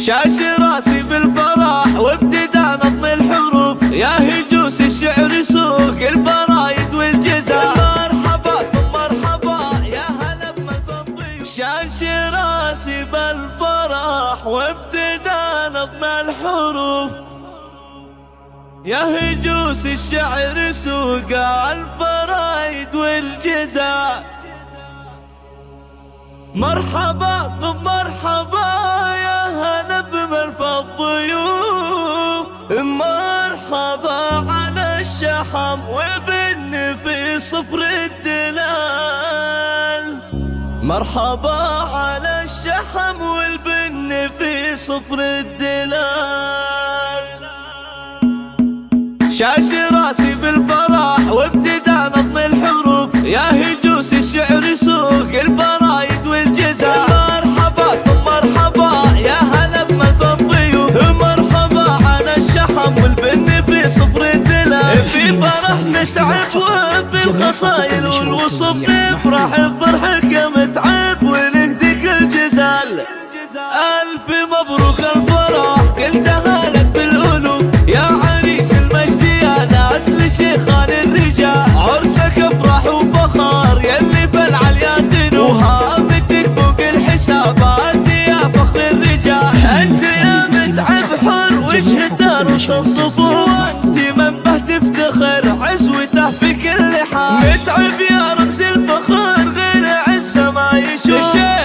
شاش راسي بالفرح وابتدى نظم الحروف، يا هجوس الشعر سوق الفرايد والجزاء. مرحبا ثم مرحبا يا هلا بمن الضيوف. شاش راسي بالفرح وابتدى نظم الحروف، يا هجوس الشعر سوق الفرايد والجزاء. مرحبا ثم مرحبا يا هلا بمن الضيوف. مرحبا على الشحم وبن في صفر الدلال. مرحبا على الشحم والبن في صفر الدلال. شاش راسي بالفرح وابتدى نظم الحروف، يا هجوس الشعر سوق الفرايد والجزاء. مرحبا ثم مرحبا يا هلا بمن الضيوف. مرحبا على الشحم والبن في صفر الدلال. في فرح نتعب وفي الخصايل والوصف نفرح بفرحك يا متعب ونهديك الجزال. ألف مبروك الفرح قلتها لك بالألوف، يا عريس المجد يا ناس لشيخان الرجال. عرسك افرح وفخار يلي في العليا تنوف، وهامتك فوق الحسابات يا فخر الرجال. انت يا متعب حر وجهك ترص الصفوف، انت من به تفتخر عزوته في كل حال. متعب يا رمز الفخر غير عزه ما يشوف، الشيخ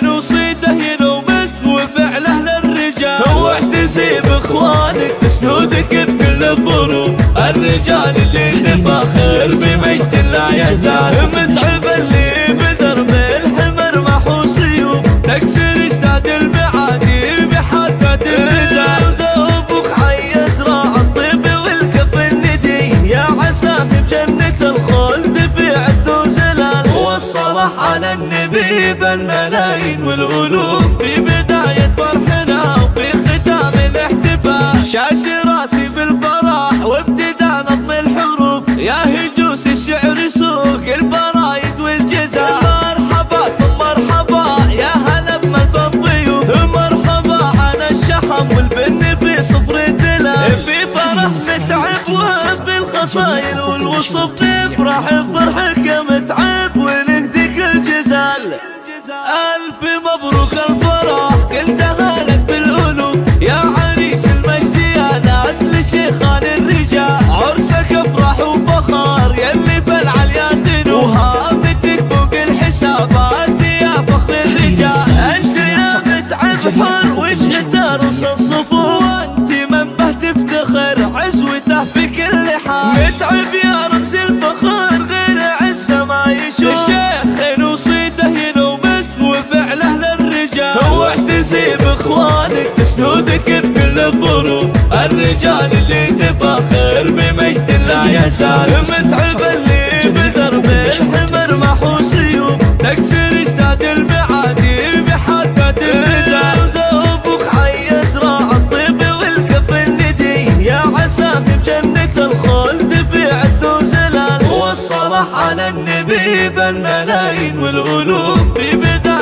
وصيته ينومس وفعله للرجال. واعتزي باخوانك تسندك بكل الظروف، الرجال اللي تفاخر بمجد لا يزال. متعب اللي بدرب الحمر محو سيوف، تكسر اجداد المعادي بحدة الرجال. ذوبك حي دراع الطيب والكف الندي، يا عساه بجنة الخلد في عد وزلال. والصلاة على النبي بالملايين والألوف، في بداية فرحنا وفي ختام الاحتفال. شاش راسي بالفرح وابتدى نظم الحروف، يا هجوس الشعر سوق الفرايد والجزاء. مرحبا ثم مرحبا يا هلا بمن الضيوف. مرحبا على الشحم والبن في صفر الدلال. في فرح نتعب وفي الخصايل والوصف نفرح بفرحك يا متعب ونهديك الجزال. ألف مبروك الفرح قلتها لك بالألوف، يا عريس المجد يا ناس لشيخان الرجال. عرسك افرح وفخار يلي في العليا تنوف، وهامتك فوق الحسابات يا فخر الرجال. انت يا متعب حر وجهك ترص الصفوف، انت من به تفتخر عزوته في كل حال. متعب يا رمز الفخر غير عزه ما يشوف، الشيخ وصيته ينومس وفعله للرجال. واعتزي باخوانك تسندك بكل الظروف، الرجال اللي تفاخر بمجد لا يزال. متعب اللي بدرب الحمر محو سيوف، تكسر اجداد المعادي بحدة الرجال. ذوبك حي دراع الطيب والكف الندي، يا عساه بجنة الخلد في عد وزلال. والصلاة على النبي بالملايين والألوف، في بداية